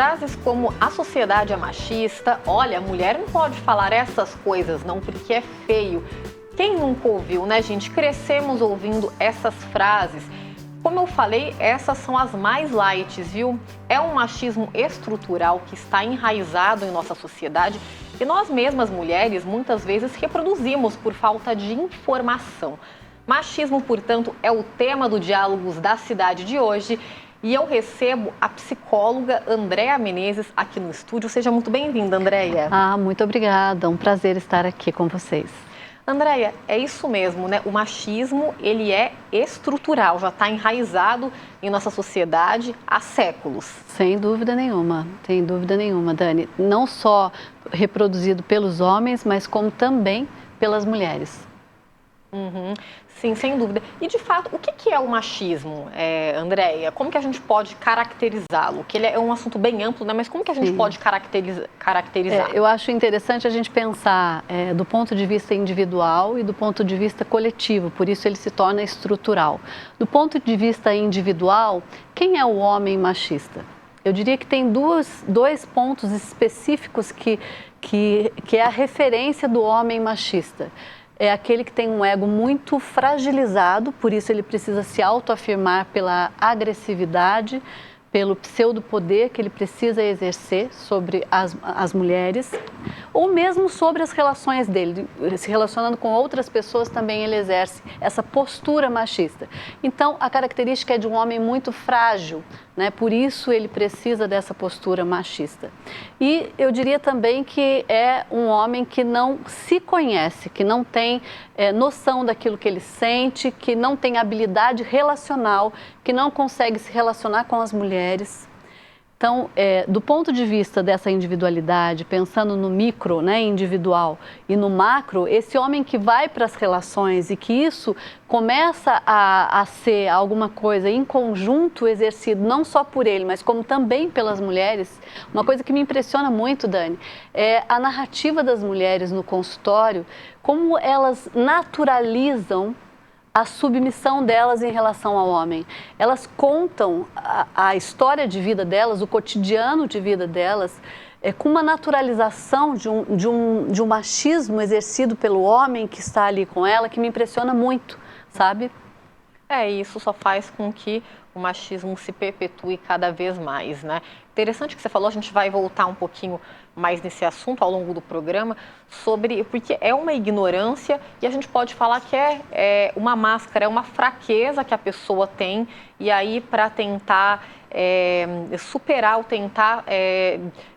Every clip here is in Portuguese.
Frases como a sociedade é machista, olha, a mulher não pode falar essas coisas não porque é feio. Quem nunca ouviu, né, gente? Crescemos ouvindo essas frases. Como eu falei, essas são as mais light, viu? É um machismo estrutural que está enraizado em nossa sociedade e nós mesmas, mulheres, muitas vezes reproduzimos por falta de informação. Machismo, portanto, é o tema do Diálogos da Cidade de hoje e eu recebo a psicóloga Andréa Menezes aqui no estúdio. Seja muito bem-vinda, Andréa. Muito obrigada, um prazer estar aqui com vocês. Andréa, é isso mesmo, né? O machismo, ele é estrutural, já está enraizado em nossa sociedade há séculos. Sem dúvida nenhuma, Dani. Não só reproduzido pelos homens, mas como também pelas mulheres. Sim, sem dúvida. E, de fato, o que é o machismo, Andréa? Como que a gente pode caracterizá-lo? Que ele é um assunto bem amplo, né? Mas como que a gente pode caracterizar? Eu acho interessante a gente pensar do ponto de vista individual e do ponto de vista coletivo, por isso ele se torna estrutural. Do ponto de vista individual, quem é o homem machista? Eu diria que tem dois pontos específicos que é a referência do homem machista. É aquele que tem um ego muito fragilizado, por isso ele precisa se autoafirmar pela agressividade, pelo pseudo-poder que ele precisa exercer sobre as mulheres, ou mesmo sobre as relações dele, se relacionando com outras pessoas também ele exerce essa postura machista. Então, a característica é de um homem muito frágil, né? Por isso ele precisa dessa postura machista. E eu diria também que é um homem que não se conhece, que não tem noção daquilo que ele sente, que não tem habilidade relacional, que não consegue se relacionar com as mulheres. Então, do ponto de vista dessa individualidade, pensando no micro, né, individual, e no macro, esse homem que vai para as relações e que isso começa a ser alguma coisa em conjunto exercido, não só por ele, mas como também pelas mulheres. Uma coisa que me impressiona muito, Dani, é a narrativa das mulheres no consultório, como elas naturalizam a submissão delas em relação ao homem. Elas contam a história de vida delas, o cotidiano de vida delas, com uma naturalização de um machismo exercido pelo homem que está ali com ela, que me impressiona muito, sabe? Isso só faz com que o machismo se perpetue cada vez mais, né? Interessante que você falou, a gente vai voltar um pouquinho mais nesse assunto ao longo do programa, porque é uma ignorância e a gente pode falar que é uma máscara, é uma fraqueza que a pessoa tem e aí para tentar superar ou tentar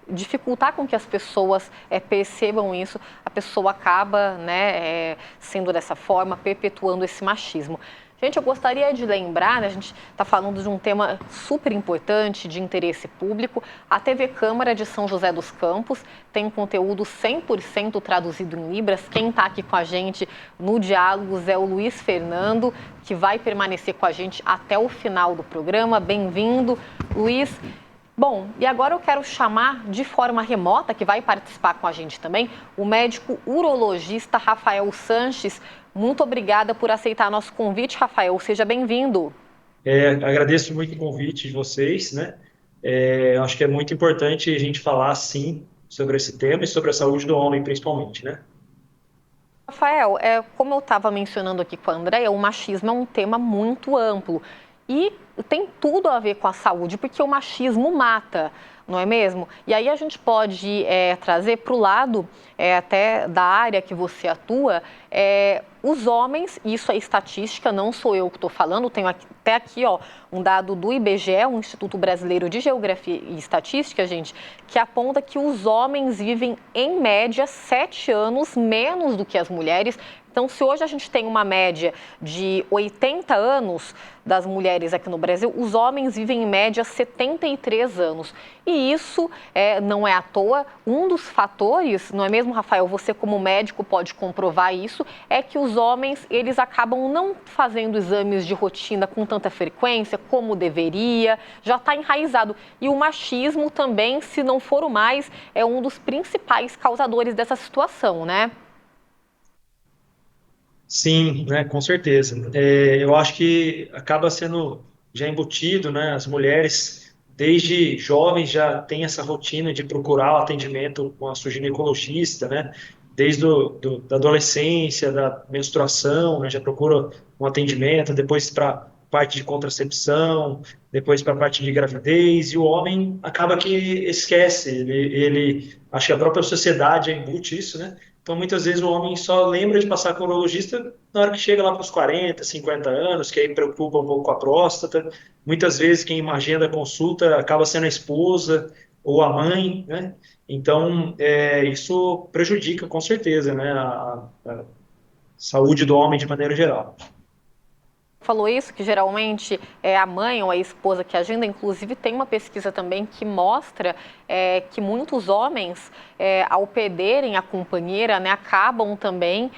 dificultar com que as pessoas percebam isso, a pessoa acaba, né, sendo dessa forma, perpetuando esse machismo. Gente, eu gostaria de lembrar, né, a gente está falando de um tema super importante, de interesse público. A TV Câmara de São José dos Campos tem conteúdo 100% traduzido em Libras. Quem está aqui com a gente no Diálogos é o Luiz Fernando, que vai permanecer com a gente até o final do programa. Bem-vindo, Luiz. Bom, e agora eu quero chamar de forma remota, que vai participar com a gente também, o médico urologista Rafael Sanches. Muito obrigada por aceitar nosso convite, Rafael. Seja bem-vindo. Agradeço muito o convite de vocês, né? Acho que é muito importante a gente falar, sim, sobre esse tema e sobre a saúde do homem, principalmente, né? Rafael, como eu estava mencionando aqui com a Andréa, o machismo é um tema muito amplo e tem tudo a ver com a saúde, porque o machismo mata, não é mesmo? E aí a gente pode trazer para o lado até da área que você atua, os homens, isso é estatística, não sou eu que estou falando, tenho até aqui um dado do IBGE, o Instituto Brasileiro de Geografia e Estatística, gente, que aponta que os homens vivem, em média, 7 anos menos do que as mulheres. Então, se hoje a gente tem uma média de 80 anos das mulheres aqui no Brasil, os homens vivem em média 73 anos. E isso não é à toa. Um dos fatores, não é mesmo, Rafael? Você como médico pode comprovar isso, é que os homens, eles acabam não fazendo exames de rotina com tanta frequência como deveria, já está enraizado. E o machismo também, se não for o mais, é um dos principais causadores dessa situação, né? Sim, né, com certeza. Eu acho que acaba sendo já embutido, né, as mulheres desde jovens já têm essa rotina de procurar o atendimento com a sua ginecologista, né? Desde da adolescência, da menstruação, né? Já procura um atendimento, depois para parte de contracepção, depois para a parte de gravidez, e o homem acaba que esquece, acho que a própria sociedade embute isso, né? Então, muitas vezes o homem só lembra de passar com o urologista na hora que chega lá para os 40, 50 anos, que aí preocupa um pouco com a próstata. Muitas vezes quem agenda a consulta acaba sendo a esposa ou a mãe, né? Então, isso prejudica com certeza, né, a saúde do homem de maneira geral. Falou isso, que geralmente é a mãe ou a esposa que agenda. Inclusive tem uma pesquisa também que mostra que muitos homens, ao perderem a companheira, né, acabam também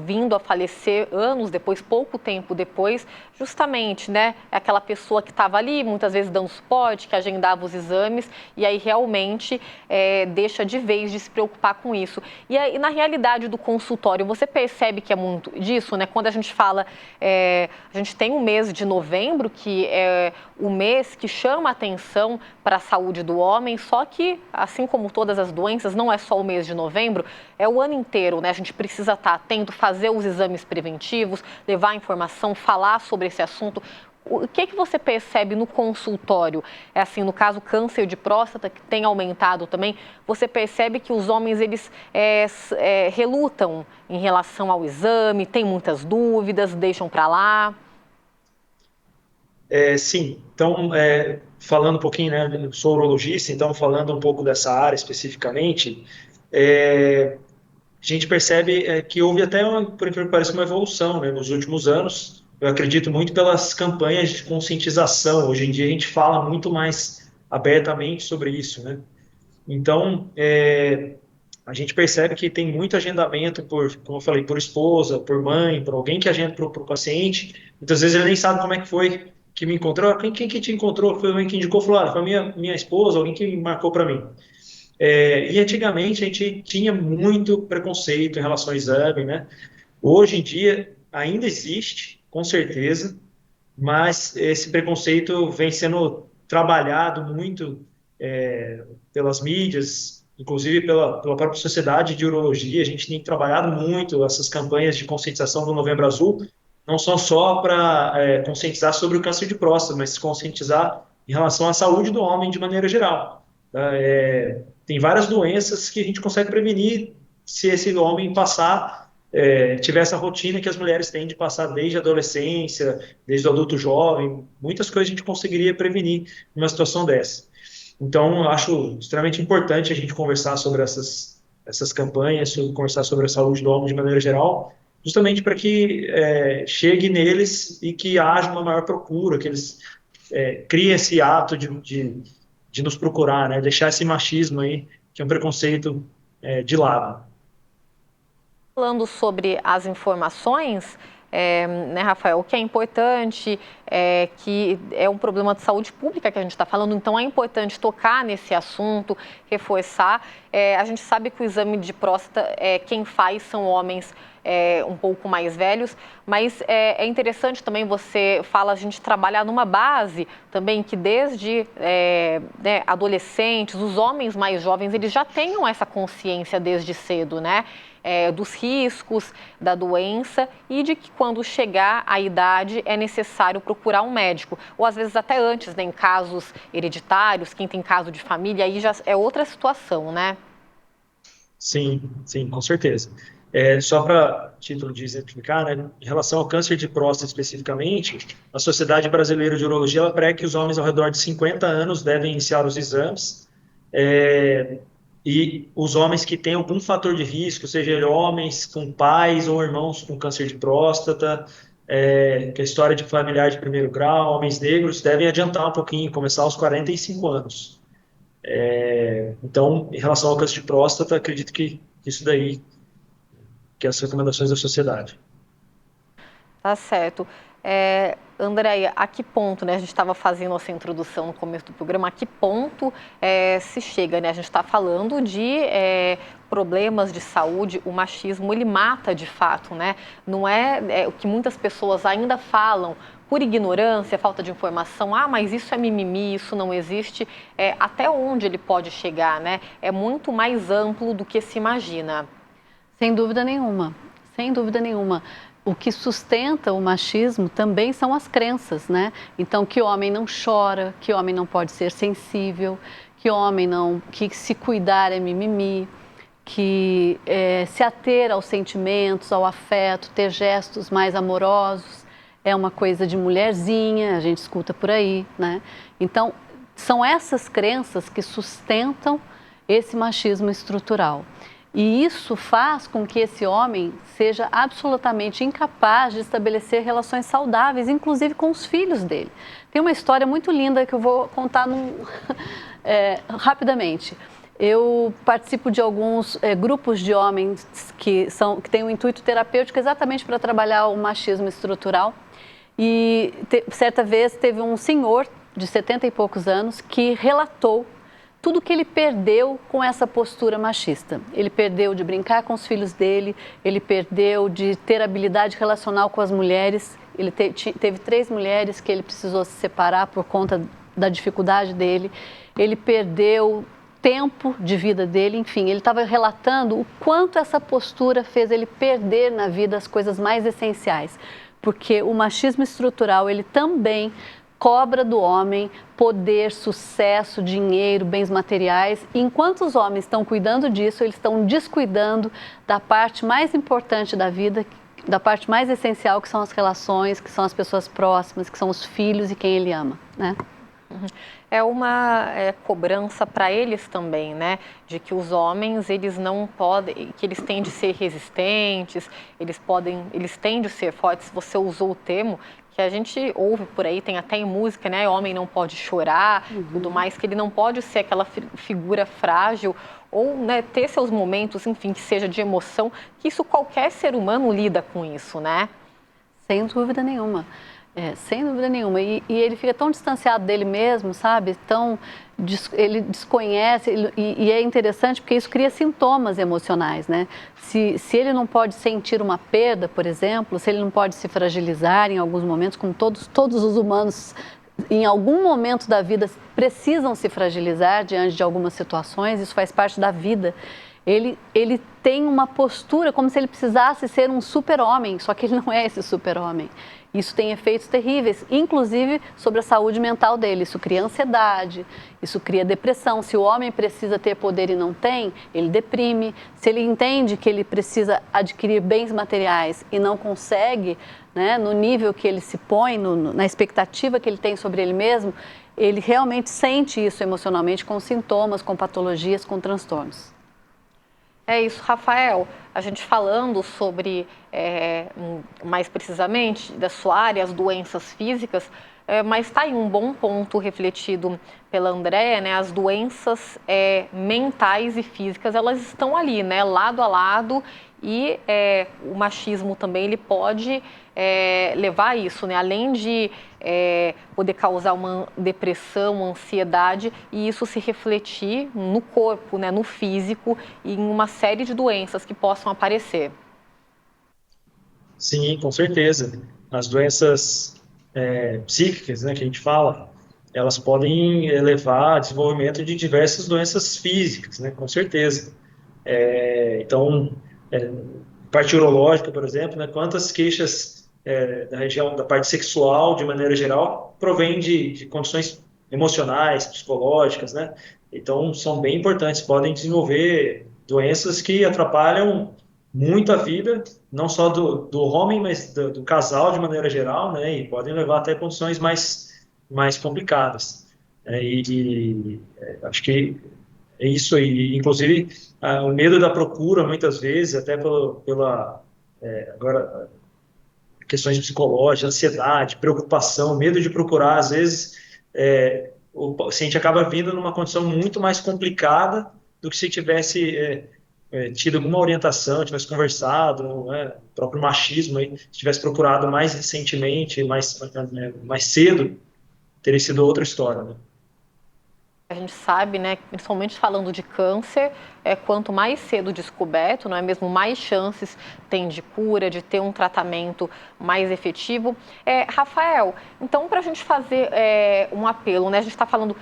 vindo a falecer anos depois, pouco tempo depois, justamente, né, aquela pessoa que estava ali, muitas vezes dando suporte, que agendava os exames, e aí realmente deixa de vez de se preocupar com isso. E aí, na realidade do consultório, você percebe que é muito disso, né, quando a gente fala... a gente tem o mês de novembro, que é o mês que chama a atenção para a saúde do homem, só que, assim como todas as doenças, não é só o mês de novembro, é o ano inteiro, né? A gente precisa estar atento, fazer os exames preventivos, levar informação, falar sobre esse assunto. O que você percebe no consultório? É assim, no caso, câncer de próstata, que tem aumentado também, você percebe que os homens, eles relutam em relação ao exame, têm muitas dúvidas, deixam para lá? Sim, então, falando um pouquinho, né, eu sou urologista, então, falando um pouco dessa área especificamente, a gente percebe que houve até, por incrível que pareça, uma evolução, né, nos últimos anos. Eu acredito muito pelas campanhas de conscientização. Hoje em dia a gente fala muito mais abertamente sobre isso, né? Então, a gente percebe que tem muito agendamento por, como eu falei, por esposa, por mãe, por alguém que agenda para o paciente. Muitas vezes ele nem sabe como é que foi que me encontrou. Quem que te encontrou? Foi alguém que indicou, falou, foi a minha esposa, alguém que me marcou para mim. E antigamente a gente tinha muito preconceito em relação ao exame, né? Hoje em dia ainda existe, com certeza, mas esse preconceito vem sendo trabalhado muito pelas mídias, inclusive pela própria sociedade de urologia. A gente tem trabalhado muito essas campanhas de conscientização do Novembro Azul, não são só para conscientizar sobre o câncer de próstata, mas conscientizar em relação à saúde do homem de maneira geral. Tá? Tem várias doenças que a gente consegue prevenir se esse homem tiver essa rotina que as mulheres têm de passar desde a adolescência, desde o adulto jovem, muitas coisas a gente conseguiria prevenir numa situação dessa. Então, eu acho extremamente importante a gente conversar sobre essas campanhas, conversar sobre a saúde do homem de maneira geral, justamente para que chegue neles e que haja uma maior procura, que eles criem esse ato de nos procurar, né? Deixar esse machismo aí, que é um preconceito de lado. Falando sobre as informações, né, Rafael, o que é importante que é um problema de saúde pública que a gente está falando, então é importante tocar nesse assunto, reforçar. A gente sabe que o exame de próstata, quem faz são homens um pouco mais velhos, mas é interessante também a gente trabalhar numa base também que desde né, adolescentes, os homens mais jovens, eles já tenham essa consciência desde cedo, né? Dos riscos da doença e de que quando chegar a idade é necessário procurar um médico, ou às vezes até antes, né, em casos hereditários, quem tem caso de família, aí já é outra situação, né? Sim, sim, com certeza. Só para título de exemplificar, né, em relação ao câncer de próstata especificamente, a Sociedade Brasileira de Urologia ela prega que os homens ao redor de 50 anos devem iniciar os exames, e os homens que têm algum fator de risco, seja homens com pais ou irmãos com câncer de próstata, que é a história de familiar de primeiro grau, homens negros, devem adiantar um pouquinho, começar aos 45 anos. Então, em relação ao câncer de próstata, acredito que isso daí, que as recomendações da sociedade. Tá certo. Andréia, a que ponto, né, a gente estava fazendo essa introdução no começo do programa, a que ponto se chega, né? A gente está falando de problemas de saúde, o machismo ele mata de fato, né? Não é o que muitas pessoas ainda falam por ignorância, falta de informação, mas isso é mimimi, isso não existe, até onde ele pode chegar, né? É muito mais amplo do que se imagina. Sem dúvida nenhuma, sem dúvida nenhuma. O que sustenta o machismo também são as crenças, né? Então, que homem não chora, que homem não pode ser sensível, que se cuidar é mimimi, que se ater aos sentimentos, ao afeto, ter gestos mais amorosos, é uma coisa de mulherzinha, a gente escuta por aí, né? Então, são essas crenças que sustentam esse machismo estrutural. E isso faz com que esse homem seja absolutamente incapaz de estabelecer relações saudáveis, inclusive com os filhos dele. Tem uma história muito linda que eu vou contar rapidamente. Eu participo de alguns grupos de homens que têm um intuito terapêutico exatamente para trabalhar o machismo estrutural. E certa vez teve um senhor de 70 e poucos anos que relatou tudo que ele perdeu com essa postura machista. Ele perdeu de brincar com os filhos dele, ele perdeu de ter habilidade relacional com as mulheres. Ele teve 3 mulheres que ele precisou se separar por conta da dificuldade dele. Ele perdeu tempo de vida dele, enfim, ele estava relatando o quanto essa postura fez ele perder na vida as coisas mais essenciais. Porque o machismo estrutural, ele também cobra do homem poder, sucesso, dinheiro, bens materiais. E enquanto os homens estão cuidando disso, eles estão descuidando da parte mais importante da vida, da parte mais essencial, que são as relações, que são as pessoas próximas, que são os filhos e quem ele ama, né? É uma cobrança para eles também, né? De que os homens, eles não podem, que eles têm de ser resistentes, eles têm de ser fortes. Você usou o termo que a gente ouve por aí, tem até em música, né? Homem não pode chorar, tudo mais, que ele não pode ser aquela figura frágil ou, né, ter seus momentos, enfim, que seja de emoção, que isso qualquer ser humano lida com isso, né? Sem dúvida nenhuma. Sem dúvida nenhuma. E ele fica tão distanciado dele mesmo, sabe? Ele desconhece, e é interessante porque isso cria sintomas emocionais, né? Se ele não pode sentir uma perda, por exemplo, se ele não pode se fragilizar em alguns momentos, como todos os humanos, em algum momento da vida, precisam se fragilizar diante de algumas situações, isso faz parte da vida. Ele tem uma postura como se ele precisasse ser um super-homem, só que ele não é esse super-homem. Isso tem efeitos terríveis, inclusive sobre a saúde mental dele. Isso cria ansiedade, isso cria depressão. Se o homem precisa ter poder e não tem, ele deprime. Se ele entende que ele precisa adquirir bens materiais e não consegue, né, no nível que ele se põe, na expectativa que ele tem sobre ele mesmo, ele realmente sente isso emocionalmente com sintomas, com patologias, com transtornos. É isso, Rafael. A gente falando sobre, mais precisamente, da sua área, as doenças físicas, mas está aí um bom ponto refletido pela Andréia, né? As doenças mentais e físicas, elas estão ali, né? Lado a lado, e o machismo também, ele pode levar a isso, né? Além de poder causar uma depressão, uma ansiedade, e isso se refletir no corpo, né? No físico, e em uma série de doenças que possam aparecer. Sim, com certeza. As doenças psíquicas, né, que a gente fala, elas podem levar ao desenvolvimento de diversas doenças físicas, né, com certeza. Então, parte urológica, por exemplo, né, quantas queixas da região da parte sexual, de maneira geral, provém de condições emocionais, psicológicas, né? Então, são bem importantes, podem desenvolver doenças que atrapalham muito a vida, não só do homem, mas do casal de maneira geral, né? E podem levar até condições mais complicadas. Acho que é isso aí. Inclusive, o medo da procura, muitas vezes, até agora, questões psicológicas, ansiedade, preocupação, medo de procurar, às vezes, o paciente acaba vindo numa condição muito mais complicada do que se tivesse tido alguma orientação, tivesse conversado, né, o próprio machismo aí, se tivesse procurado mais recentemente, mais cedo, teria sido outra história, né? A gente sabe, né, principalmente falando de câncer, quanto mais cedo descoberto, não é mesmo, mais chances tem de cura, de ter um tratamento mais efetivo. Rafael, então para a gente fazer um apelo, né, a gente está falando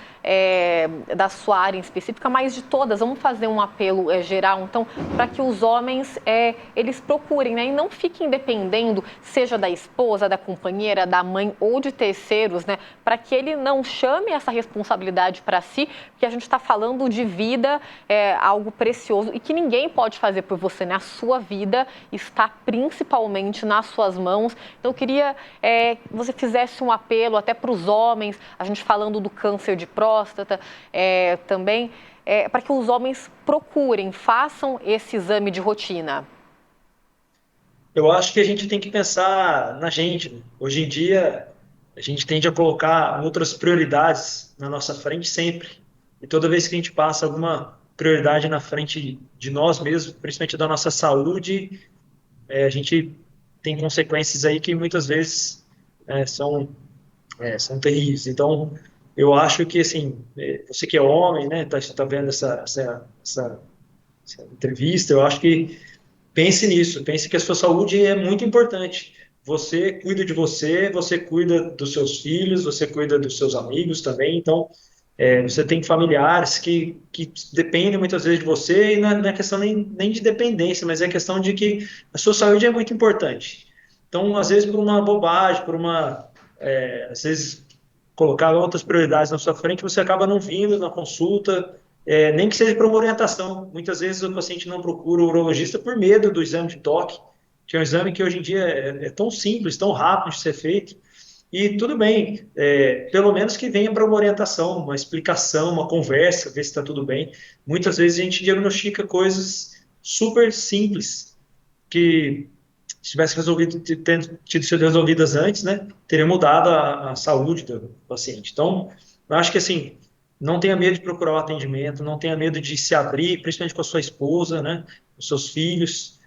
da sua área em específica, mas de todas, vamos fazer um apelo geral, então, para que os homens, eles procurem, né, e não fiquem dependendo, seja da esposa, da companheira, da mãe ou de terceiros, né, para que ele não chame essa responsabilidade para si, porque a gente está falando de vida, algo precioso e que ninguém pode fazer por você, né? A sua vida está principalmente nas suas mãos. Então, eu queria que você fizesse um apelo até para os homens, a gente falando do câncer de próstata também, para que os homens procurem, façam esse exame de rotina. Eu acho que a gente tem que pensar na gente, né? Hoje em dia, a gente tende a colocar outras prioridades na nossa frente sempre. E toda vez que a gente passa alguma prioridade na frente de nós mesmos, principalmente da nossa saúde, a gente tem consequências aí que muitas vezes são terríveis. Então, eu acho que, assim, você que é homem, né, tá vendo essa entrevista, eu acho que pense nisso, pense que a sua saúde é muito importante. Você cuida de você, você cuida dos seus filhos, você cuida dos seus amigos também. Então, você tem familiares que dependem muitas vezes de você, e não é questão nem de dependência, mas é questão de que a sua saúde é muito importante. Então, às vezes, por uma bobagem, às vezes, colocar outras prioridades na sua frente, você acaba não vindo na consulta, nem que seja para uma orientação. Muitas vezes o paciente não procura o urologista por medo do exame de toque, que é um exame que hoje em dia é tão simples, tão rápido de ser feito. E tudo bem, pelo menos que venha para uma orientação, uma explicação, uma conversa, ver se está tudo bem. Muitas vezes a gente diagnostica coisas super simples, que se tivesse resolvido, tido sido resolvidas antes, né, teria mudado a saúde do paciente. Então, eu acho que assim, não tenha medo de procurar o atendimento, não tenha medo de se abrir, principalmente com a sua esposa, né, com os seus filhos,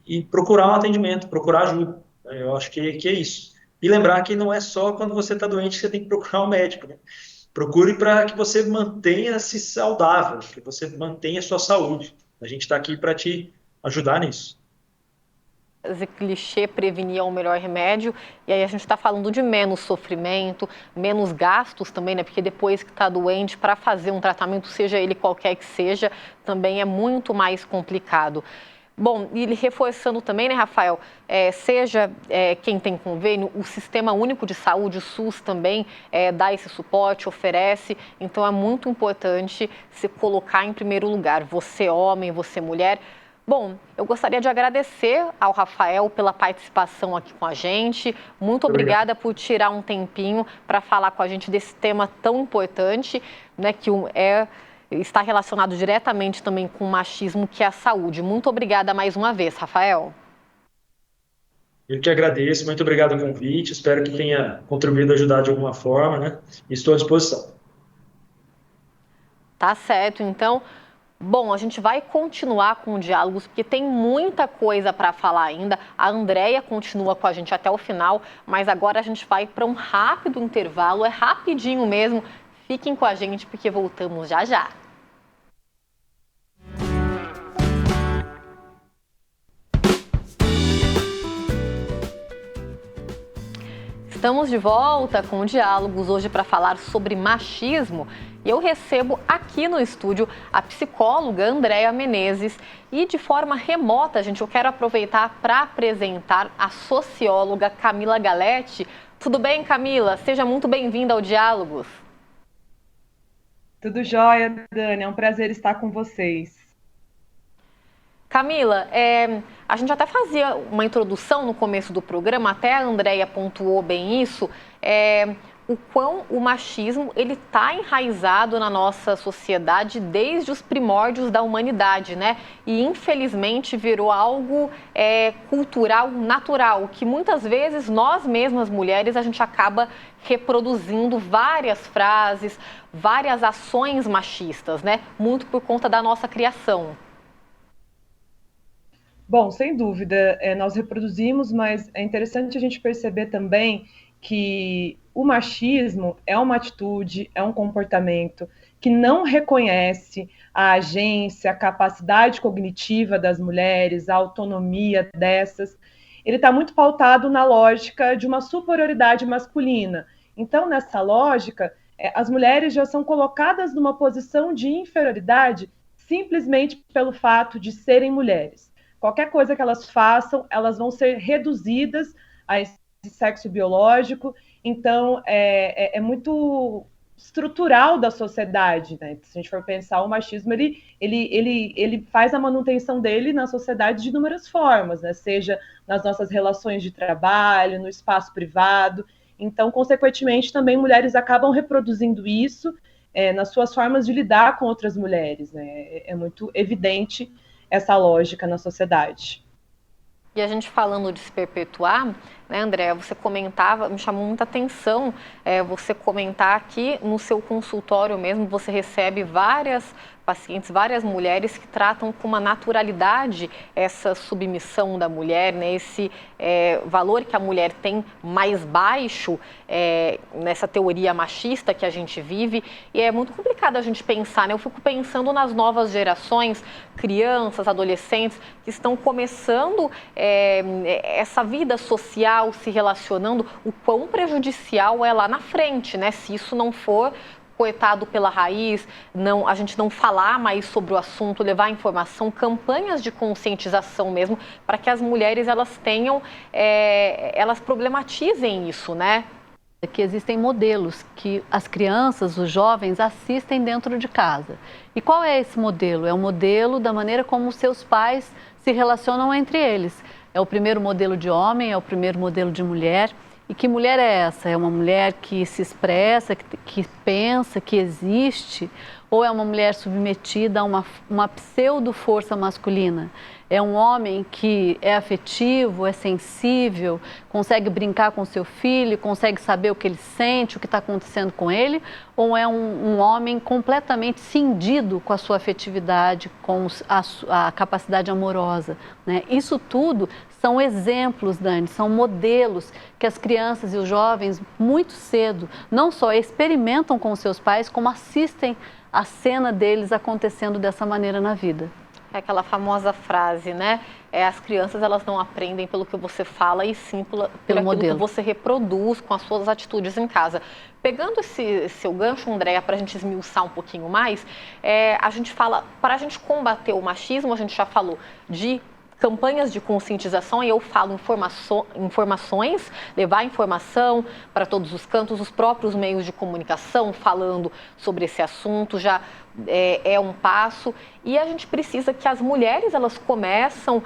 e procurar um atendimento, procurar ajuda. Eu acho que é isso. E lembrar que não é só quando você está doente que você tem que procurar um médico, né? Procure para que você mantenha-se saudável, que você mantenha a sua saúde. A gente está aqui para te ajudar nisso. Esse clichê, prevenir é o melhor remédio, e aí a gente está falando de menos sofrimento, menos gastos também, né? Porque depois que está doente, para fazer um tratamento, seja ele qualquer que seja, também é muito mais complicado. Bom, e reforçando também, né, Rafael, seja quem tem convênio, o Sistema Único de Saúde, o SUS também dá esse suporte, oferece, então é muito importante se colocar em primeiro lugar, você homem, você mulher. Bom, eu gostaria de agradecer ao Rafael pela participação aqui com a gente. Muito obrigada por tirar um tempinho para falar com a gente desse tema tão importante, né, que está relacionado diretamente também com o machismo, que é a saúde. Muito obrigada mais uma vez, Rafael. Eu que agradeço, muito obrigado pelo convite, espero que tenha contribuído a ajudar de alguma forma, né? Estou à disposição. Tá certo, então. Bom, a gente vai continuar com diálogos, porque tem muita coisa para falar ainda. A Andréia continua com a gente até o final, mas agora a gente vai para um rápido intervalo, é rapidinho mesmo. Fiquem com a gente, porque voltamos já já. Estamos de volta com diálogos hoje para falar sobre machismo. E eu recebo aqui no estúdio a psicóloga Andréia Menezes e de forma remota, gente, eu quero aproveitar para apresentar a socióloga Camila Galetti. Tudo bem, Camila? Seja muito bem-vinda ao Diálogos. Tudo jóia, Dani. É um prazer estar com vocês. Camila, a gente até fazia uma introdução no começo do programa, até a Andréia pontuou bem isso, o quão o machismo ele está enraizado na nossa sociedade desde os primórdios da humanidade, né? E infelizmente virou algo cultural, natural, que muitas vezes nós mesmas mulheres a gente acaba reproduzindo várias frases, várias ações machistas, né? Muito por conta da nossa criação. Bom, sem dúvida, nós reproduzimos, mas é interessante a gente perceber também que o machismo é uma atitude, é um comportamento que não reconhece a agência, a capacidade cognitiva das mulheres, a autonomia dessas. Ele está muito pautado na lógica de uma superioridade masculina. Então, nessa lógica, as mulheres já são colocadas numa posição de inferioridade simplesmente pelo fato de serem mulheres. Qualquer coisa que elas façam, elas vão ser reduzidas a esse sexo biológico. Então, é muito estrutural da sociedade, né? Se a gente for pensar, o machismo ele faz a manutenção dele na sociedade de inúmeras formas, né? Seja nas nossas relações de trabalho, no espaço privado. Então, consequentemente, também mulheres acabam reproduzindo isso nas suas formas de lidar com outras mulheres, né? É muito evidente essa lógica na sociedade. E a gente falando de se perpetuar, né, Andréa, você comentava, me chamou muita atenção você comentar que no seu consultório mesmo você recebe várias pacientes, várias mulheres que tratam com uma naturalidade essa submissão da mulher, né, esse valor que a mulher tem mais baixo nessa teoria machista que a gente vive. E é muito complicado a gente pensar, né? Eu fico pensando nas novas gerações, crianças, adolescentes, que estão começando essa vida social, se relacionando, o quão prejudicial é lá na frente, né? Se isso não for cortado pela raiz, a gente não falar mais sobre o assunto, levar informação, campanhas de conscientização mesmo, para que as mulheres elas tenham, elas problematizem isso, né? Que existem modelos que as crianças, os jovens assistem dentro de casa. E qual é esse modelo? É o modelo da maneira como os seus pais se relacionam entre eles. É o primeiro modelo de homem, é o primeiro modelo de mulher. E que mulher é essa? É uma mulher que se expressa, que pensa, que existe? Ou é uma mulher submetida a uma pseudo-força masculina? É um homem que é afetivo, é sensível, consegue brincar com seu filho, consegue saber o que ele sente, o que está acontecendo com ele? Ou é um homem completamente cindido com a sua afetividade, com a capacidade amorosa, né? Isso tudo são exemplos, Dani, são modelos que as crianças e os jovens, muito cedo, não só experimentam com seus pais, como assistem a cena deles acontecendo dessa maneira na vida. É aquela famosa frase, né? As crianças elas não aprendem pelo que você fala e sim pelo aquilo que você reproduz com as suas atitudes em casa. Pegando esse seu gancho, Andréa, para a gente esmiuçar um pouquinho mais, a gente fala, para a gente combater o machismo, a gente já falou de campanhas de conscientização, e eu falo informações, levar informação para todos os cantos, os próprios meios de comunicação falando sobre esse assunto já é um passo. E a gente precisa que as mulheres elas começam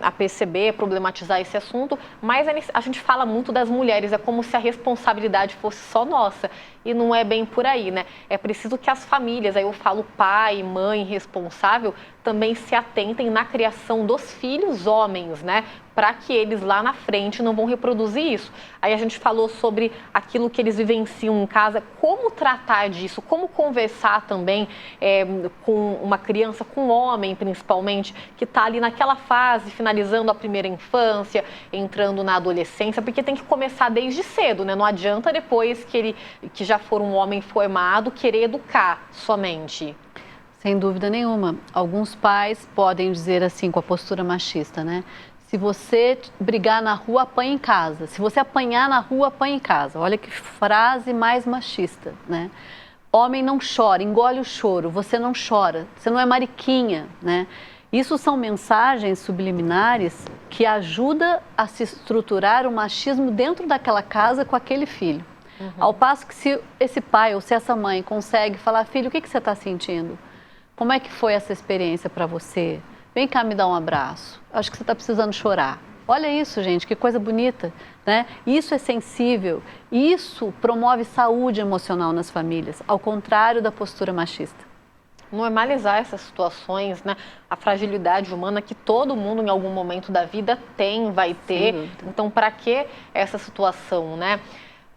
a perceber, problematizar esse assunto, mas a gente fala muito das mulheres, é como se a responsabilidade fosse só nossa, e não é bem por aí, né? É preciso que as famílias, aí eu falo pai, mãe, responsável, também se atentem na criação dos filhos homens, né? Para que eles lá na frente não vão reproduzir isso. Aí a gente falou sobre aquilo que eles vivenciam em casa, como tratar disso, como conversar também com uma criança, com um homem principalmente, que está ali naquela fase, finalizando a primeira infância, entrando na adolescência, porque tem que começar desde cedo, né? Não adianta depois que já for um homem formado, querer educar somente. Sem dúvida nenhuma. Alguns pais podem dizer assim, com a postura machista, né? Se você brigar na rua, apanha em casa. Se você apanhar na rua, apanha em casa. Olha que frase mais machista, né? Homem não chora, engole o choro. Você não chora, você não é mariquinha, né? Isso são mensagens subliminares que ajudam a se estruturar o machismo dentro daquela casa com aquele filho. Uhum. Ao passo que se esse pai ou se essa mãe consegue falar, filho, o que você está sentindo? Como é que foi essa experiência para você? Vem cá me dar um abraço. Acho que você está precisando chorar. Olha isso, gente, que coisa bonita, né? Isso é sensível. Isso promove saúde emocional nas famílias, ao contrário da postura machista. Normalizar essas situações, né? A fragilidade humana que todo mundo em algum momento da vida tem, vai ter. Então, para que essa situação, né?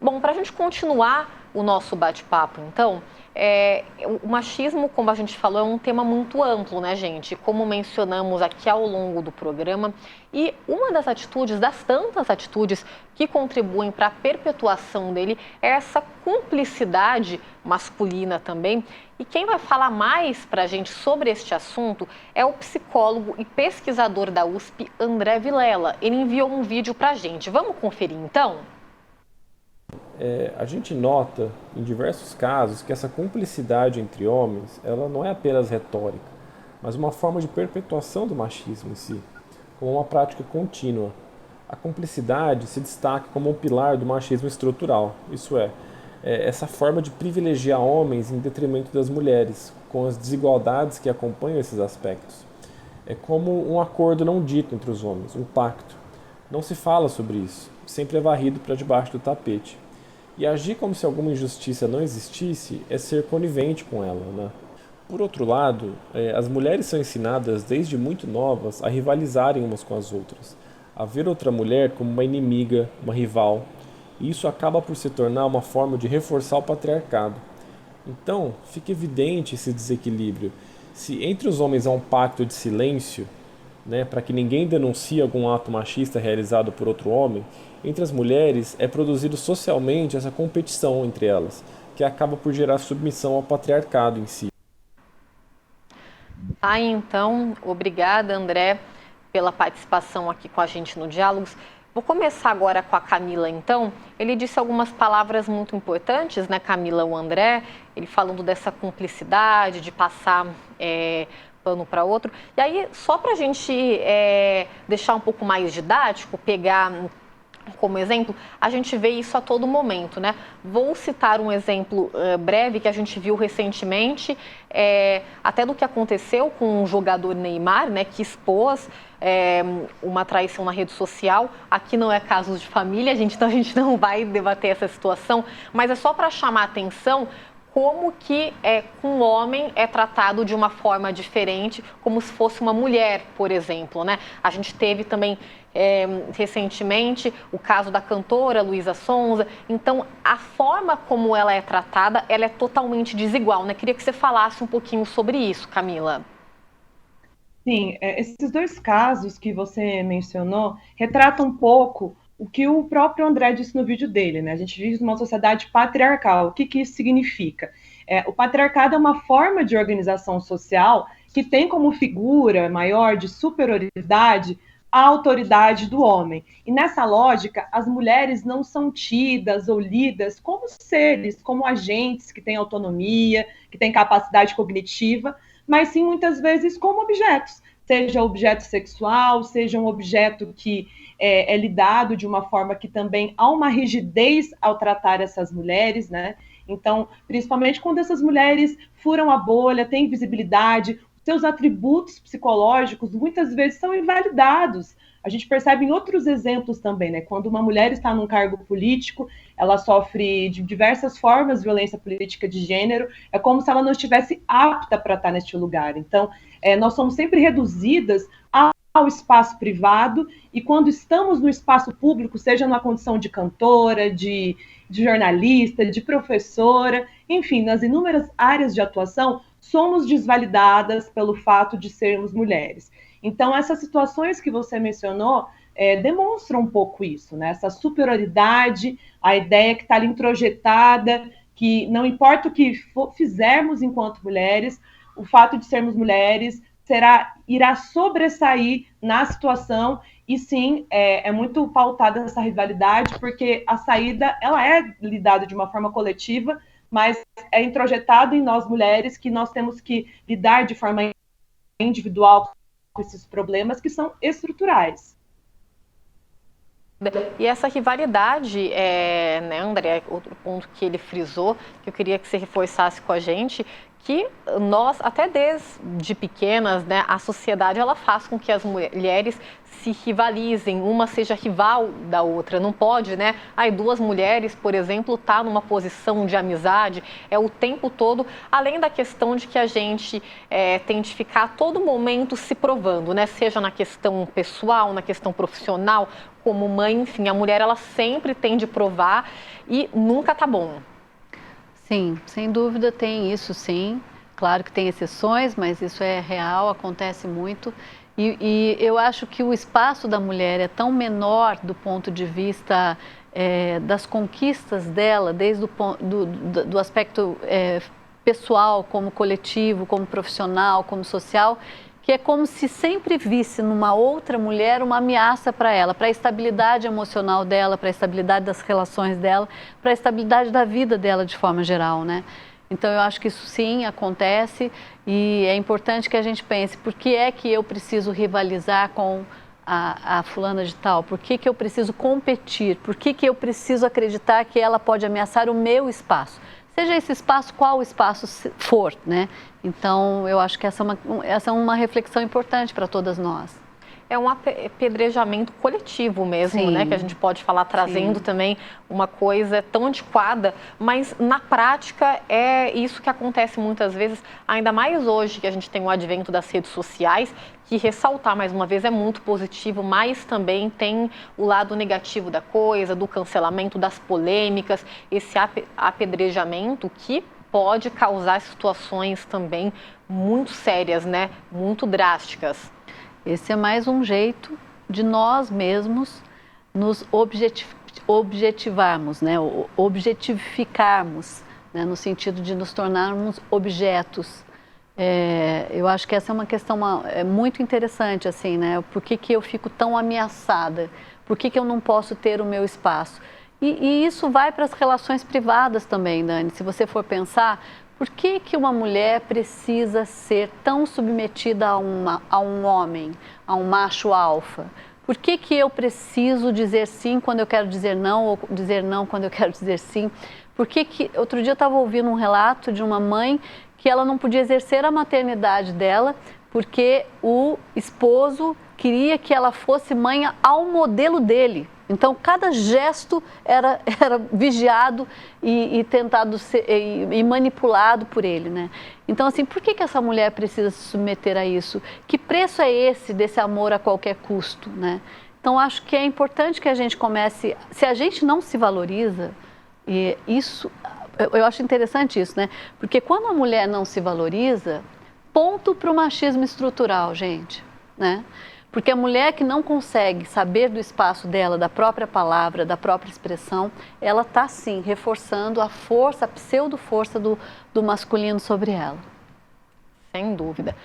Bom, para a gente continuar o nosso bate-papo, então, o machismo, como a gente falou, é um tema muito amplo, né, gente? Como mencionamos aqui ao longo do programa. E uma das atitudes, das tantas atitudes que contribuem para a perpetuação dele, é essa cumplicidade masculina também. E quem vai falar mais para a gente sobre este assunto é o psicólogo e pesquisador da USP, André Vilela. Ele enviou um vídeo para a gente. Vamos conferir, então? A gente nota, em diversos casos, que essa cumplicidade entre homens, ela não é apenas retórica, mas uma forma de perpetuação do machismo em si, como uma prática contínua. A cumplicidade se destaca como um pilar do machismo estrutural, isso é, essa forma de privilegiar homens em detrimento das mulheres, com as desigualdades que acompanham esses aspectos. É como um acordo não dito entre os homens, um pacto. Não se fala sobre isso, sempre é varrido para debaixo do tapete. E agir como se alguma injustiça não existisse é ser conivente com ela, né? Por outro lado, as mulheres são ensinadas desde muito novas a rivalizarem umas com as outras, a ver outra mulher como uma inimiga, uma rival, e isso acaba por se tornar uma forma de reforçar o patriarcado. Então, fica evidente esse desequilíbrio. Se entre os homens há um pacto de silêncio, né, para que ninguém denuncie algum ato machista realizado por outro homem, entre as mulheres é produzido socialmente essa competição entre elas, que acaba por gerar submissão ao patriarcado em si. Então, obrigada, André, pela participação aqui com a gente no Diálogos. Vou começar agora com a Camila, então. Ele disse algumas palavras muito importantes, né, Camila, o André, ele falando dessa cumplicidade, de passar pano para outro. E aí, só para a gente deixar um pouco mais didático, pegar como exemplo, a gente vê isso a todo momento, né? Vou citar um exemplo breve que a gente viu recentemente, até do que aconteceu com o jogador Neymar, né? Que expôs uma traição na rede social. Aqui não é casos de família, então a gente não vai debater essa situação, mas é só para chamar a atenção como que um homem é tratado de uma forma diferente, como se fosse uma mulher, por exemplo, né? A gente teve também recentemente o caso da cantora Luísa Sonza. Então, a forma como ela é tratada, ela é totalmente desigual, né? Queria que você falasse um pouquinho sobre isso, Camila. Sim, esses dois casos que você mencionou retratam um pouco o que o próprio André disse no vídeo dele, né? A gente vive numa sociedade patriarcal. O que isso significa? O patriarcado é uma forma de organização social que tem como figura maior de superioridade a autoridade do homem. E nessa lógica, as mulheres não são tidas ou lidas como seres, como agentes que têm autonomia, que têm capacidade cognitiva, mas sim muitas vezes como objetos, seja objeto sexual, seja um objeto que é lidado de uma forma que também há uma rigidez ao tratar essas mulheres, né? Então, principalmente quando essas mulheres furam a bolha, têm visibilidade, seus atributos psicológicos muitas vezes são invalidados. A gente percebe em outros exemplos também, né? Quando uma mulher está num cargo político, ela sofre de diversas formas de violência política de gênero, é como se ela não estivesse apta para estar neste lugar. Então, nós somos sempre reduzidas ao espaço privado, e quando estamos no espaço público, seja na condição de cantora, de jornalista, de professora, enfim, nas inúmeras áreas de atuação, somos desvalidadas pelo fato de sermos mulheres. Então, essas situações que você mencionou demonstram um pouco isso, né? Essa superioridade, a ideia que está ali introjetada, que não importa o que fizermos enquanto mulheres, o fato de sermos mulheres irá sobressair na situação, e sim, é muito pautada essa rivalidade, porque a saída ela é lidada de uma forma coletiva, mas é introjetado em nós mulheres que nós temos que lidar de forma individual com esses problemas que são estruturais. E essa rivalidade, né, André, outro ponto que ele frisou, que eu queria que você reforçasse com a gente, que nós, até desde pequenas, né, a sociedade ela faz com que as mulheres se rivalizem, uma seja rival da outra. Não pode, né? Aí duas mulheres, por exemplo, tá numa posição de amizade o tempo todo, além da questão de que a gente tem de ficar a todo momento se provando, né? Seja na questão pessoal, na questão profissional, como mãe, enfim, a mulher ela sempre tem de provar e nunca tá bom. Sim, sem dúvida tem isso, sim. Claro que tem exceções, mas isso é real, acontece muito. E eu acho que o espaço da mulher é tão menor do ponto de vista das conquistas dela, desde do aspecto pessoal, como coletivo, como profissional, como social, que é como se sempre visse numa outra mulher uma ameaça para ela, para a estabilidade emocional dela, para a estabilidade das relações dela, para a estabilidade da vida dela de forma geral, né? Então eu acho que isso sim acontece e é importante que a gente pense, por que é que eu preciso rivalizar com a fulana de tal? Por que eu preciso competir? Por que eu preciso acreditar que ela pode ameaçar o meu espaço? Seja esse espaço qual espaço for, né? Então eu acho que essa é uma reflexão importante para todas nós. É um apedrejamento coletivo mesmo, Sim. né? Que a gente pode falar, trazendo Sim. também uma coisa tão antiquada, mas na prática é isso que acontece muitas vezes, ainda mais hoje que a gente tem o advento das redes sociais, que ressaltar mais uma vez é muito positivo, mas também tem o lado negativo da coisa, do cancelamento, das polêmicas, esse apedrejamento que pode causar situações também muito sérias, né? Muito drásticas. Esse é mais um jeito de nós mesmos nos objetivarmos, né? Objetificarmos, né? No sentido de nos tornarmos objetos. Eu acho que essa é uma questão muito interessante, assim, né? Por que eu fico tão ameaçada? Por que eu não posso ter o meu espaço? E isso vai para as relações privadas também, Dani. Se você for pensar, por que uma mulher precisa ser tão submetida a um homem, a um macho alfa? Por que eu preciso dizer sim quando eu quero dizer não, ou dizer não quando eu quero dizer sim? Outro dia eu estava ouvindo um relato de uma mãe que ela não podia exercer a maternidade dela porque o esposo queria que ela fosse mãe ao modelo dele. Então, cada gesto era vigiado e tentado ser, e manipulado por ele, né? Então, assim, por que essa mulher precisa se submeter a isso? Que preço é esse desse amor a qualquer custo, né? Então, acho que é importante que a gente comece... Se a gente não se valoriza, e isso... Eu acho interessante isso, né? Porque quando a mulher não se valoriza, ponto para o machismo estrutural, gente, né? Porque a mulher que não consegue saber do espaço dela, da própria palavra, da própria expressão, ela está sim reforçando a força, a pseudo-força do masculino sobre ela. Sem dúvida.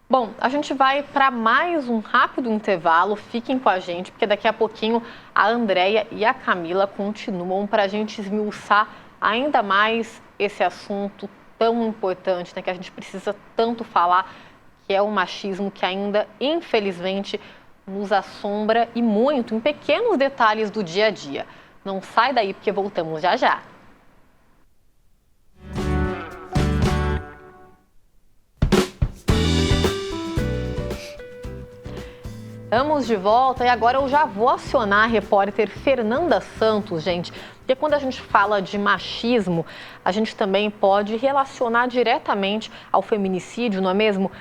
Bom, a gente vai para mais um rápido intervalo, fiquem com a gente, porque daqui a pouquinho a Andréia e a Camila continuam para a gente esmiuçar ainda mais esse assunto tão importante, né, que a gente precisa tanto falar, que é o machismo que ainda, infelizmente, nos assombra e muito em pequenos detalhes do dia a dia. Não sai daí porque voltamos já já. Estamos de volta e agora eu já vou acionar a repórter Fernanda Santos, gente, porque quando a gente fala de machismo, a gente também pode relacionar diretamente ao feminicídio, não é mesmo?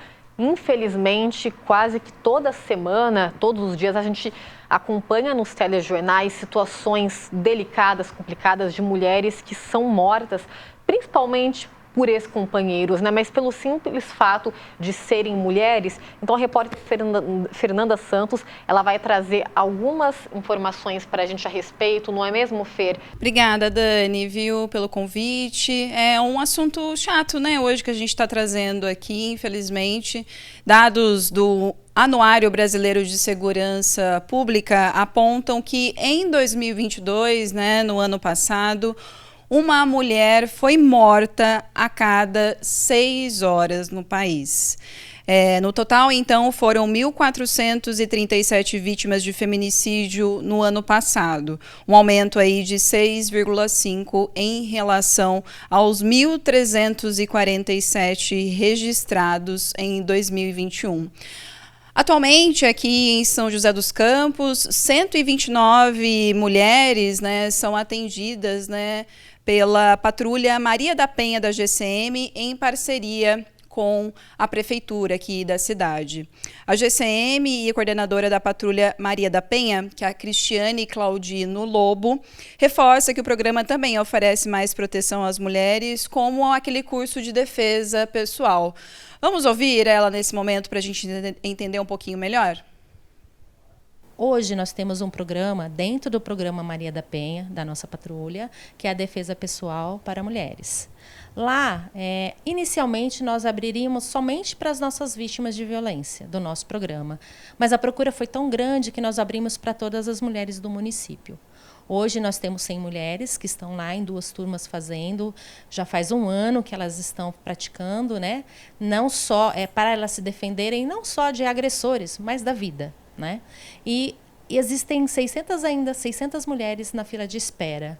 Infelizmente, quase que toda semana, todos os dias, a gente acompanha nos telejornais situações delicadas, complicadas de mulheres que são mortas, principalmente por ex-companheiros, né? Mas pelo simples fato de serem mulheres. Então a repórter Fernanda Santos, ela vai trazer algumas informações para a gente a respeito, não é mesmo, Fer? Obrigada, Dani, viu, pelo convite. É um assunto chato, né, hoje que a gente está trazendo aqui, infelizmente. Dados do Anuário Brasileiro de Segurança Pública apontam que em 2022, né, no ano passado, uma mulher foi morta a cada 6 horas no país. No total, então, foram 1.437 vítimas de feminicídio no ano passado, um aumento aí de 6,5% em relação aos 1.347 registrados em 2021. Atualmente, aqui em São José dos Campos, 129 mulheres, né, são atendidas, né, pela Patrulha Maria da Penha da GCM em parceria com a prefeitura aqui da cidade. A GCM e a coordenadora da Patrulha Maria da Penha, que é a Cristiane Claudino Lobo, reforça que o programa também oferece mais proteção às mulheres, como aquele curso de defesa pessoal. Vamos ouvir ela nesse momento para a gente entender um pouquinho melhor? Hoje nós temos um programa, dentro do programa Maria da Penha, da nossa patrulha, que é a defesa pessoal para mulheres. Lá, inicialmente, nós abriríamos somente para as nossas vítimas de violência do nosso programa, mas a procura foi tão grande que nós abrimos para todas as mulheres do município. Hoje nós temos 100 mulheres que estão lá em 2 turmas fazendo, já faz 1 ano que elas estão praticando, né? Não só para elas se defenderem, não só de agressores, mas da vida. Né? E existem 600 mulheres na fila de espera.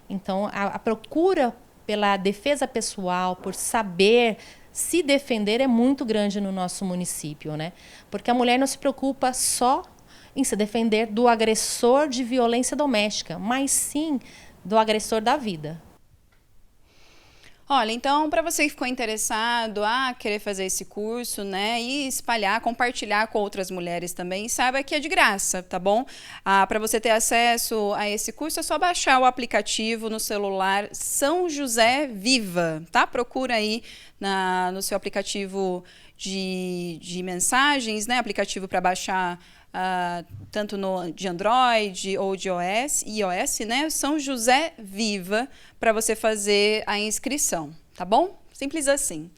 Então, a procura pela defesa pessoal, por saber se defender, é muito grande no nosso município, né? Porque a mulher não se preocupa só em se defender do agressor de violência doméstica, mas sim do agressor da vida. Olha, então, para você que ficou interessado a querer fazer esse curso, né, e espalhar, compartilhar com outras mulheres também, saiba que é de graça, tá bom? Para você ter acesso a esse curso, é só baixar o aplicativo no celular São José Viva, tá? Procura aí no seu aplicativo de mensagens, né, aplicativo para baixar tanto de Android ou de iOS, né? São José Viva, para você fazer a inscrição, tá bom? Simples assim.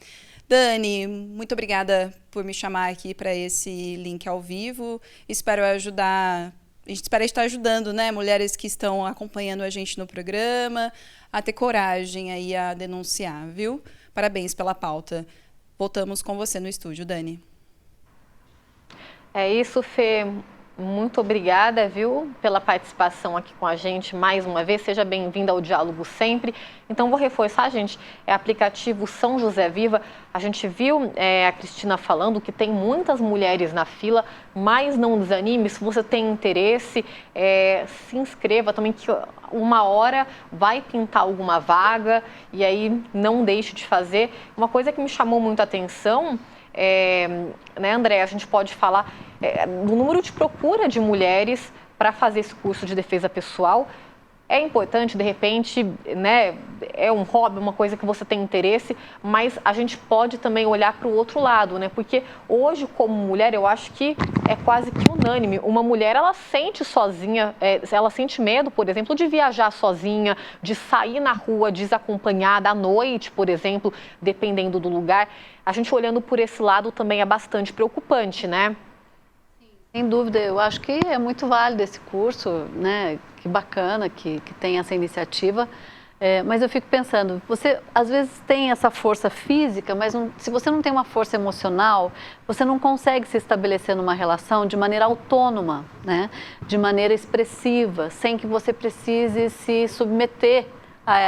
Dani, muito obrigada por me chamar aqui para esse link ao vivo. Espero ajudar, a gente espera estar ajudando, né, mulheres que estão acompanhando a gente no programa a ter coragem aí a denunciar, viu? Parabéns pela pauta. Voltamos com você no estúdio, Dani. É isso, Fê. Muito obrigada, viu, pela participação aqui com a gente mais uma vez. Seja bem-vinda ao Diálogo sempre. Então, vou reforçar, gente, aplicativo São José Viva. A gente viu a Cristina falando que tem muitas mulheres na fila, mas não desanime. Se você tem interesse, se inscreva também, que uma hora vai pintar alguma vaga e aí não deixe de fazer. Uma coisa que me chamou muito a atenção, né, André, a gente pode falar do número de procura de mulheres para fazer esse curso de defesa pessoal. É importante, de repente, né, é um hobby, uma coisa que você tem interesse, mas a gente pode também olhar para o outro lado, né? Porque hoje, como mulher, eu acho que é quase que unânime. Uma mulher, ela sente sozinha, ela sente medo, por exemplo, de viajar sozinha, de sair na rua desacompanhada à noite, por exemplo, dependendo do lugar. A gente olhando por esse lado também é bastante preocupante, né? Sem dúvida, eu acho que é muito válido esse curso, né? Que bacana que tem essa iniciativa, mas eu fico pensando, você às vezes tem essa força física, mas se você não tem uma força emocional, você não consegue se estabelecer numa relação de maneira autônoma, né? De maneira expressiva, sem que você precise se submeter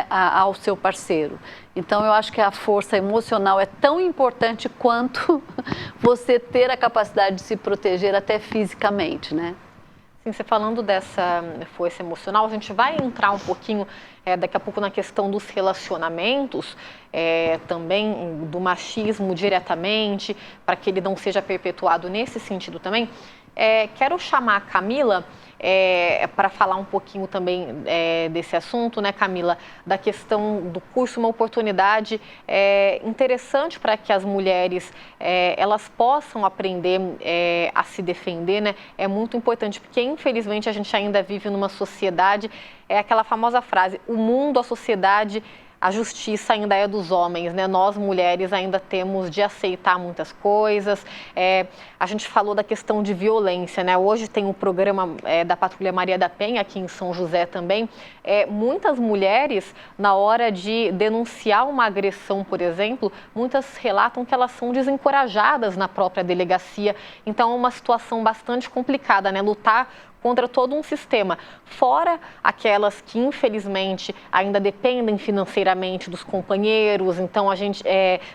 ao seu parceiro. Então, eu acho que a força emocional é tão importante quanto você ter a capacidade de se proteger até fisicamente, né? Sim, você falando dessa força emocional, a gente vai entrar um pouquinho daqui a pouco na questão dos relacionamentos, também do machismo diretamente, para que ele não seja perpetuado nesse sentido também. Quero chamar a Camila para falar um pouquinho também desse assunto, né, Camila, da questão do curso, uma oportunidade interessante para que as mulheres elas possam aprender a se defender, né? É muito importante, porque infelizmente a gente ainda vive numa sociedade, aquela famosa frase, o mundo, a sociedade, a justiça ainda é dos homens, né? Nós, mulheres, ainda temos de aceitar muitas coisas. A gente falou da questão de violência, né? Hoje tem o programa da Patrulha Maria da Penha, aqui em São José também. Muitas mulheres, na hora de denunciar uma agressão, por exemplo, muitas relatam que elas são desencorajadas na própria delegacia. Então, é uma situação bastante complicada, né? Lutar contra todo um sistema, fora aquelas que infelizmente ainda dependem financeiramente dos companheiros, então a gente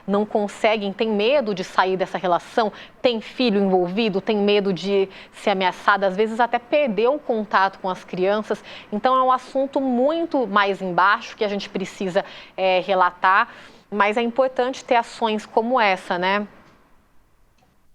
não conseguem, tem medo de sair dessa relação, tem filho envolvido, tem medo de ser ameaçada, às vezes até perder o contato com as crianças, então é um assunto muito mais embaixo que a gente precisa relatar. mas é importante ter ações como essa, né?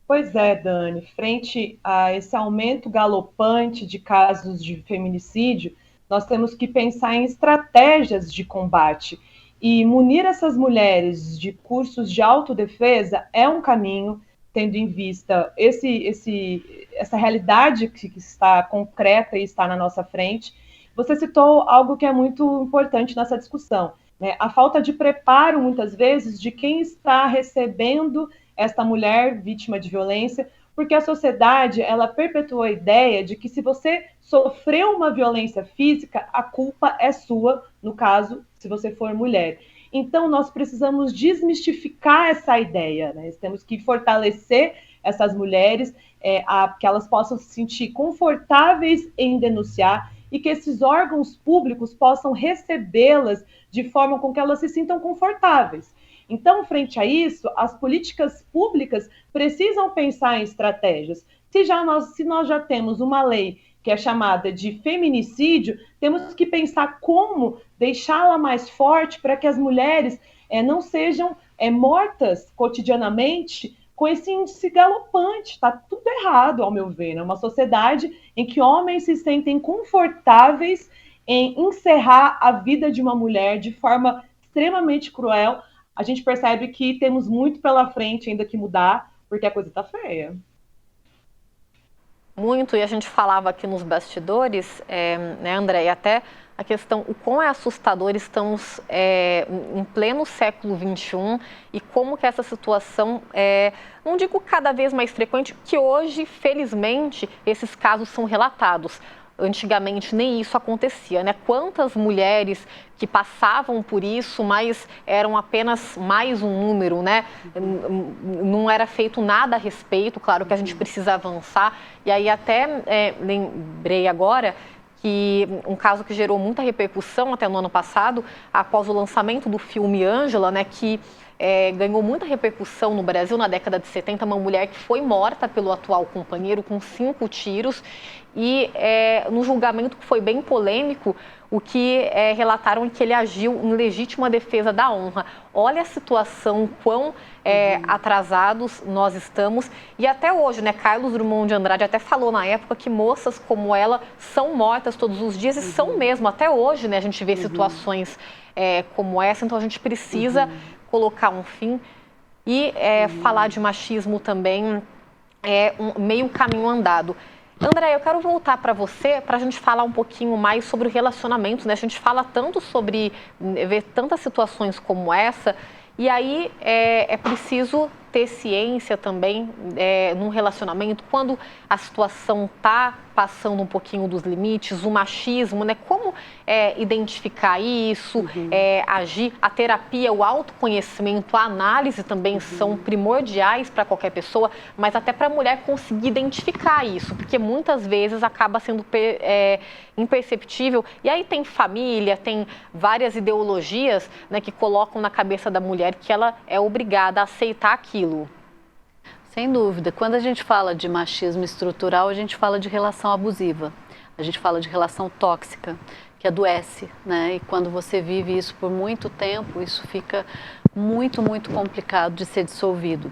Pois é, Dani, frente a esse aumento galopante de casos de feminicídio, nós temos que pensar em estratégias de combate. E munir essas mulheres de cursos de autodefesa é um caminho, tendo em vista essa realidade que está concreta e está na nossa frente. Você citou algo que é muito importante nessa discussão, né? A falta de preparo, muitas vezes, de quem está recebendo esta mulher vítima de violência, porque a sociedade, ela perpetua a ideia de que se você sofreu uma violência física, a culpa é sua, no caso, se você for mulher. Então, nós precisamos desmistificar essa ideia, né? Temos que fortalecer essas mulheres, que elas possam se sentir confortáveis em denunciar e que esses órgãos públicos possam recebê-las de forma com que elas se sintam confortáveis. Então, frente a isso, as políticas públicas precisam pensar em estratégias. Se nós já temos uma lei que é chamada de feminicídio, temos que pensar como deixá-la mais forte para que as mulheres não sejam mortas cotidianamente com esse índice galopante. Está tudo errado, ao meu ver. É uma sociedade em que homens se sentem confortáveis em encerrar a vida de uma mulher de forma extremamente cruel. A gente percebe que temos muito pela frente ainda que mudar, porque a coisa está feia. Muito, e a gente falava aqui nos bastidores, né, André, e até a questão, o quão é assustador estamos em pleno século XXI e como que essa situação não digo cada vez mais frequente, que hoje, felizmente, esses casos são relatados. Antigamente nem isso acontecia, né? Quantas mulheres que passavam por isso, mas eram apenas mais um número, né? Não era feito nada a respeito, claro que a gente precisa avançar. E aí até lembrei agora que um caso que gerou muita repercussão até no ano passado, após o lançamento do filme Ângela, né? Que ganhou muita repercussão no Brasil na década de 70, uma mulher que foi morta pelo atual companheiro com 5 tiros e no julgamento que foi bem polêmico, o que relataram é que ele agiu em legítima defesa da honra. Olha a situação, quão atrasados nós estamos. E até hoje, né, Carlos Drummond de Andrade até falou na época que moças como ela são mortas todos os dias e são mesmo. Até hoje, né, a gente vê situações como essa, então a gente precisa colocar um fim. E falar de machismo também é meio caminho andado. André, eu quero voltar para você, para a gente falar um pouquinho mais sobre o relacionamento, né? A gente fala tanto sobre ver tantas situações como essa, e aí é preciso ter ciência também num relacionamento, quando a situação está passando um pouquinho dos limites, o machismo, né? Como identificar isso, agir, a terapia, o autoconhecimento, a análise também são primordiais para qualquer pessoa, mas até para a mulher conseguir identificar isso, porque muitas vezes acaba sendo imperceptível. E aí tem família, tem várias ideologias, né, que colocam na cabeça da mulher que ela é obrigada a aceitar aquilo. Sem dúvida. Quando a gente fala de machismo estrutural, a gente fala de relação abusiva. A gente fala de relação tóxica, que adoece, né? E quando você vive isso por muito tempo, isso fica muito, muito complicado de ser dissolvido.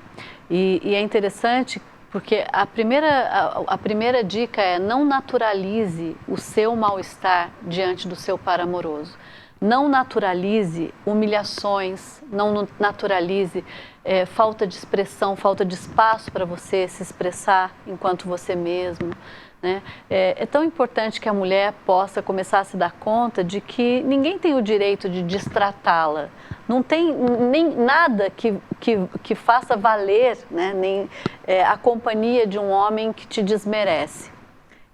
E é interessante porque a primeira dica é: não naturalize o seu mal-estar diante do seu par amoroso. Não naturalize humilhações, não naturalize falta de expressão, falta de espaço para você se expressar enquanto você mesmo, né? É tão importante que a mulher possa começar a se dar conta de que ninguém tem o direito de destratá-la. Não tem nem nada que faça valer, né, nem a companhia de um homem que te desmerece.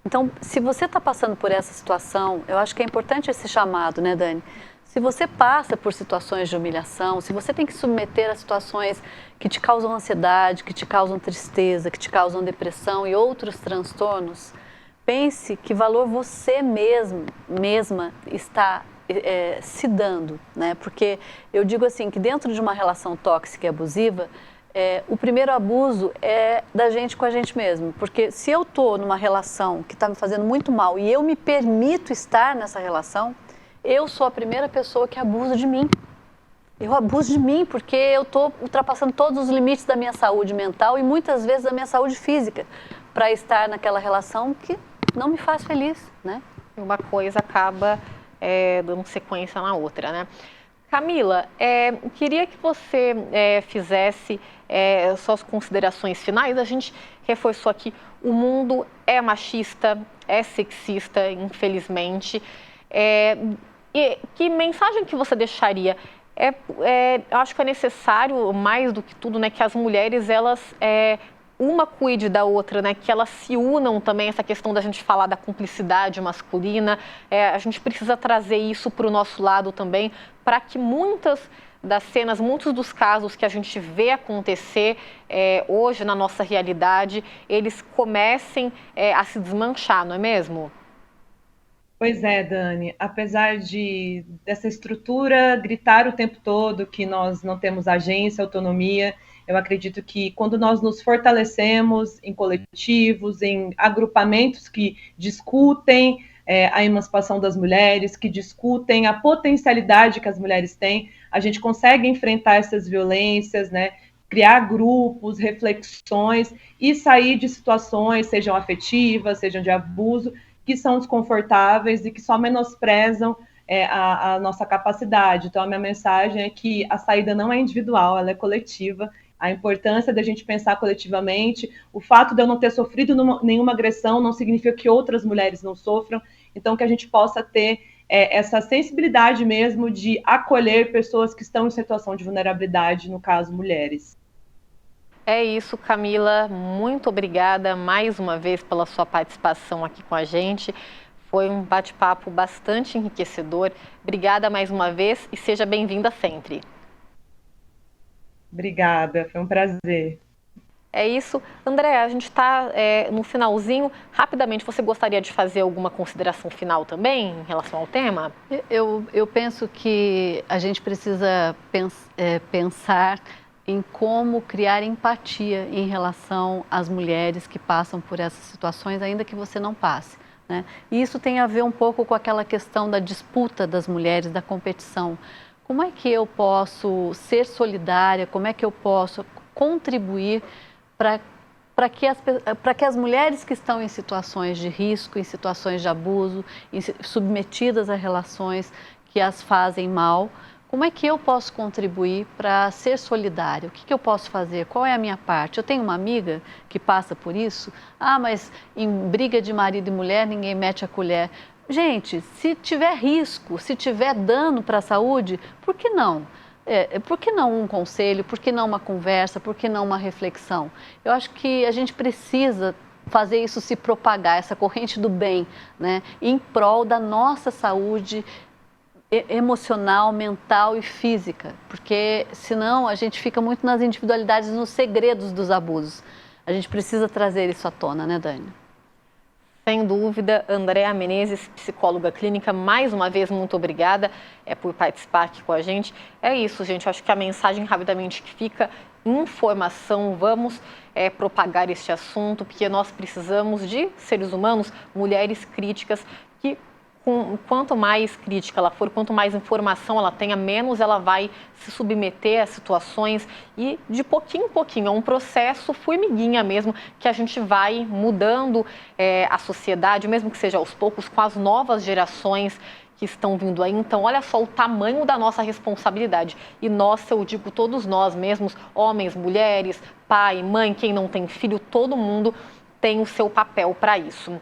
Então, se você está passando por essa situação, eu acho que é importante esse chamado, né, Dani? Se você passa por situações de humilhação, se você tem que submeter a situações que te causam ansiedade, que te causam tristeza, que te causam depressão e outros transtornos, pense que valor você mesma está se dando, né? Porque eu digo assim, que dentro de uma relação tóxica e abusiva, o primeiro abuso é da gente com a gente mesmo, porque se eu estou numa relação que está me fazendo muito mal e eu me permito estar nessa relação, eu sou a primeira pessoa que abusa de mim. Eu abuso de mim porque eu estou ultrapassando todos os limites da minha saúde mental e muitas vezes da minha saúde física para estar naquela relação que não me faz feliz, né? Uma coisa acaba dando sequência na outra, né? Camila, queria que você fizesse suas considerações finais. A gente reforçou aqui, o mundo é machista, é sexista, infelizmente. E que mensagem que você deixaria? Eu acho que é necessário, mais do que tudo, né, que as mulheres, elas uma cuide da outra, né, que elas se unam também, essa questão da gente falar da cumplicidade masculina. A gente precisa trazer isso para o nosso lado também, para que muitas das cenas, muitos dos casos que a gente vê acontecer hoje na nossa realidade, eles comecem a se desmanchar, não é mesmo? Pois é, Dani, apesar dessa estrutura gritar o tempo todo que nós não temos agência, autonomia, eu acredito que quando nós nos fortalecemos em coletivos, em agrupamentos que discutem a emancipação das mulheres, que discutem a potencialidade que as mulheres têm, a gente consegue enfrentar essas violências, né? Criar grupos, reflexões e sair de situações, sejam afetivas, sejam de abuso, que são desconfortáveis e que só menosprezam a nossa capacidade. Então, a minha mensagem é que a saída não é individual, ela é coletiva. A importância da gente pensar coletivamente. O fato de eu não ter sofrido nenhuma agressão não significa que outras mulheres não sofram. Então, que a gente possa ter essa sensibilidade mesmo de acolher pessoas que estão em situação de vulnerabilidade, no caso, mulheres. É isso, Camila. Muito obrigada mais uma vez pela sua participação aqui com a gente. Foi um bate-papo bastante enriquecedor. Obrigada mais uma vez e seja bem-vinda sempre. Obrigada, foi um prazer. É isso. André, a gente está no finalzinho. Rapidamente, você gostaria de fazer alguma consideração final também em relação ao tema? Eu penso que a gente precisa pensar em como criar empatia em relação às mulheres que passam por essas situações, ainda que você não passe, né? E isso tem a ver um pouco com aquela questão da disputa das mulheres, da competição. Como é que eu posso ser solidária, como é que eu posso contribuir para que as mulheres que estão em situações de risco, em situações de abuso, submetidas a relações que as fazem mal, como é que eu posso contribuir para ser solidária? O que eu posso fazer? Qual é a minha parte? Eu tenho uma amiga que passa por isso. Ah, mas em briga de marido e mulher ninguém mete a colher. Gente, se tiver risco, se tiver dano para a saúde, por que não? Por que não um conselho? Por que não uma conversa? Por que não uma reflexão? Eu acho que a gente precisa fazer isso se propagar, essa corrente do bem, né, em prol da nossa saúde emocional, mental e física, porque senão a gente fica muito nas individualidades, nos segredos dos abusos. A gente precisa trazer isso à tona, né, Dani? Sem dúvida. Andréa Menezes, psicóloga clínica, mais uma vez, muito obrigada por participar aqui com a gente. É isso, gente, eu acho que a mensagem rapidamente que fica, informação, vamos propagar este assunto, porque nós precisamos de seres humanos, mulheres críticas, que quanto mais crítica ela for, quanto mais informação ela tenha, menos ela vai se submeter a situações e de pouquinho em pouquinho, é um processo formiguinha mesmo, que a gente vai mudando a sociedade, mesmo que seja aos poucos, com as novas gerações que estão vindo aí. Então, olha só o tamanho da nossa responsabilidade. E nós, eu digo todos nós mesmos, homens, mulheres, pai, mãe, quem não tem filho, todo mundo tem o seu papel para isso.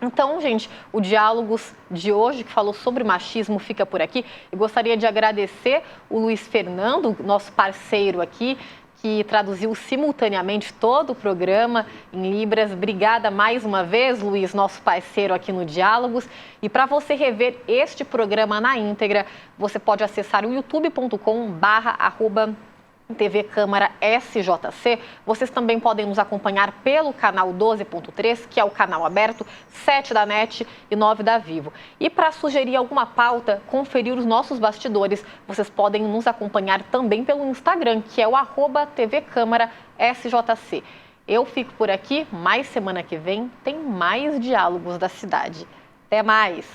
Então, gente, o Diálogos de hoje, que falou sobre machismo, fica por aqui. Eu gostaria de agradecer o Luiz Fernando, nosso parceiro aqui, que traduziu simultaneamente todo o programa em Libras. Obrigada mais uma vez, Luiz, nosso parceiro aqui no Diálogos. E para você rever este programa na íntegra, você pode acessar o youtube.com/TV Câmara SJC. Vocês também podem nos acompanhar pelo canal 12.3, que é o canal aberto, 7 da NET e 9 da Vivo. E para sugerir alguma pauta, conferir os nossos bastidores, vocês podem nos acompanhar também pelo Instagram, que é o @TV Câmara SJC. Eu fico por aqui, mas semana que vem tem mais Diálogos da Cidade. Até mais!